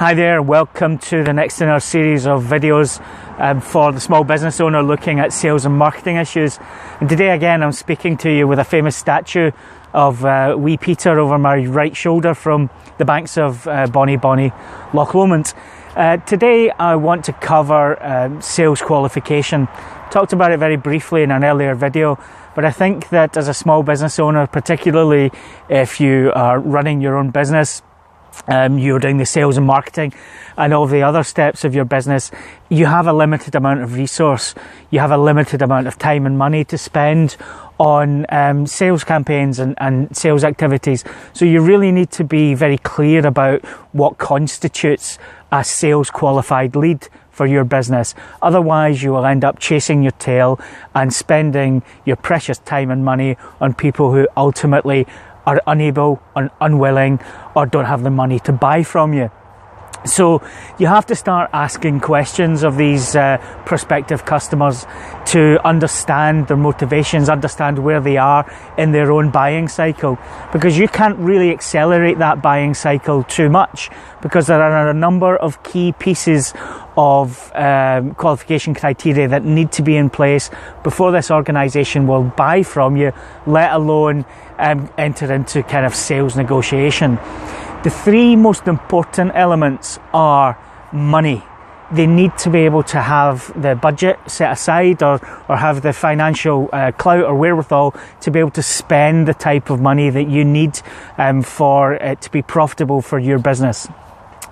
Hi there, welcome to the next in our series of videos for the small business owner looking at sales and marketing issues. And today again I'm speaking to you with a famous statue of wee Peter over my right shoulder from the banks of Bonnie Loch Lomond. Today I want to cover sales qualification. Talked about it very briefly in an earlier video, but I think that as a small business owner, particularly if you are running your own business, you're doing the sales and marketing and all the other steps of your business, you have a limited amount of resource, you have a limited amount of time and money to spend on sales campaigns and sales activities. So you really need to be very clear about what constitutes a sales qualified lead for your business. Otherwise you will end up chasing your tail and spending your precious time and money on people who ultimately are unable and unwilling or don't have the money to buy from you. So you have to start asking questions of these prospective customers to understand their motivations, understand where they are in their own buying cycle, because you can't really accelerate that buying cycle too much, because there are a number of key pieces of qualification criteria that need to be in place before this organisation will buy from you, let alone enter into kind of sales negotiation. The three most important elements are money. They need to be able to have the budget set aside or have the financial clout or wherewithal to be able to spend the type of money that you need for it to be profitable for your business.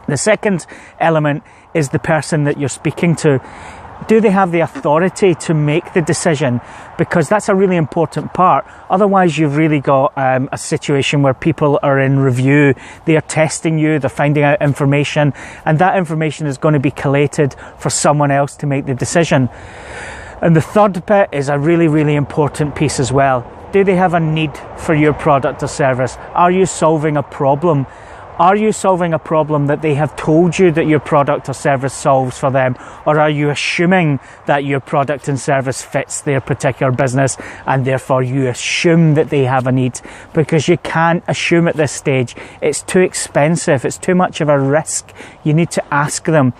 The second element is the person that you're speaking to. Do they have the authority to make the decision? Because that's a really important part. Otherwise, you've really got a situation where people are in review, they are testing you, they're finding out information, and that information is going to be collated for someone else to make the decision. And the third bit is a really, really important piece as well. Do they have a need for your product or service? Are you solving a problem? Are you solving a problem that they have told you that your product or service solves for them? Or are you assuming that your product and service fits their particular business and therefore you assume that they have a need? Because you can't assume at this stage. It's too expensive. It's too much of a risk. You need to ask them,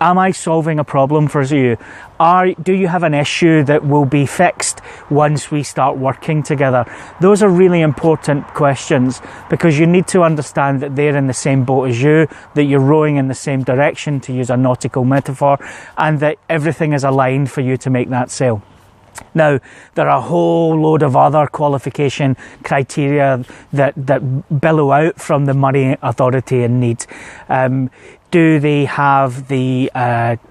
am I solving a problem for you? Do you have an issue that will be fixed once we start working together? Those are really important questions, because you need to understand that they're in the same boat as you, that you're rowing in the same direction, to use a nautical metaphor, and that everything is aligned for you to make that sale. Now, there are a whole load of other qualification criteria that billow out from the money, authority and need. Do they have the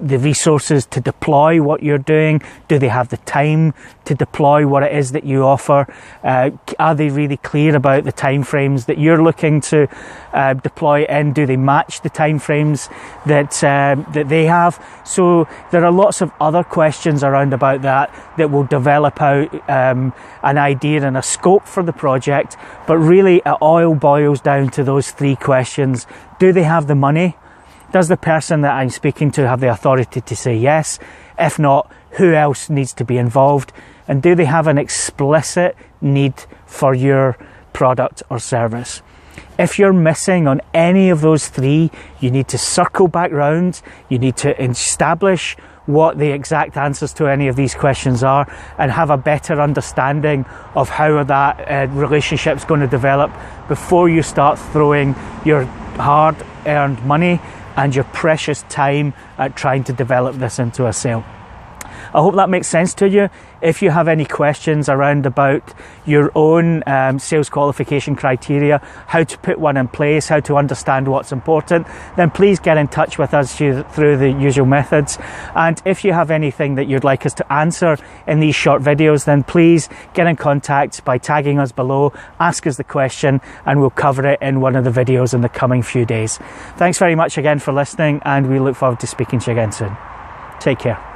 resources to deploy what you're doing? Do they have the time to deploy what it is that you offer? Are they really clear about the time frames that you're looking to deploy in? Do they match the time frames that they have? So there are lots of other questions around about that will develop out an idea and a scope for the project. But really it all boils down to those three questions. Do they have the money? Does the person that I'm speaking to have the authority to say yes? If not, who else needs to be involved? And do they have an explicit need for your product or service? If you're missing on any of those three, you need to circle back round. You need to establish what the exact answers to any of these questions are and have a better understanding of how that relationship's going to develop before you start throwing your hard-earned money and your precious time at trying to develop this into a sale. I hope that makes sense to you. If you have any questions around about your own sales qualification criteria, how to put one in place, how to understand what's important, then please get in touch with us through the usual methods. And if you have anything that you'd like us to answer in these short videos, then please get in contact by tagging us below, ask us the question, and we'll cover it in one of the videos in the coming few days. Thanks very much again for listening, and we look forward to speaking to you again soon. Take care.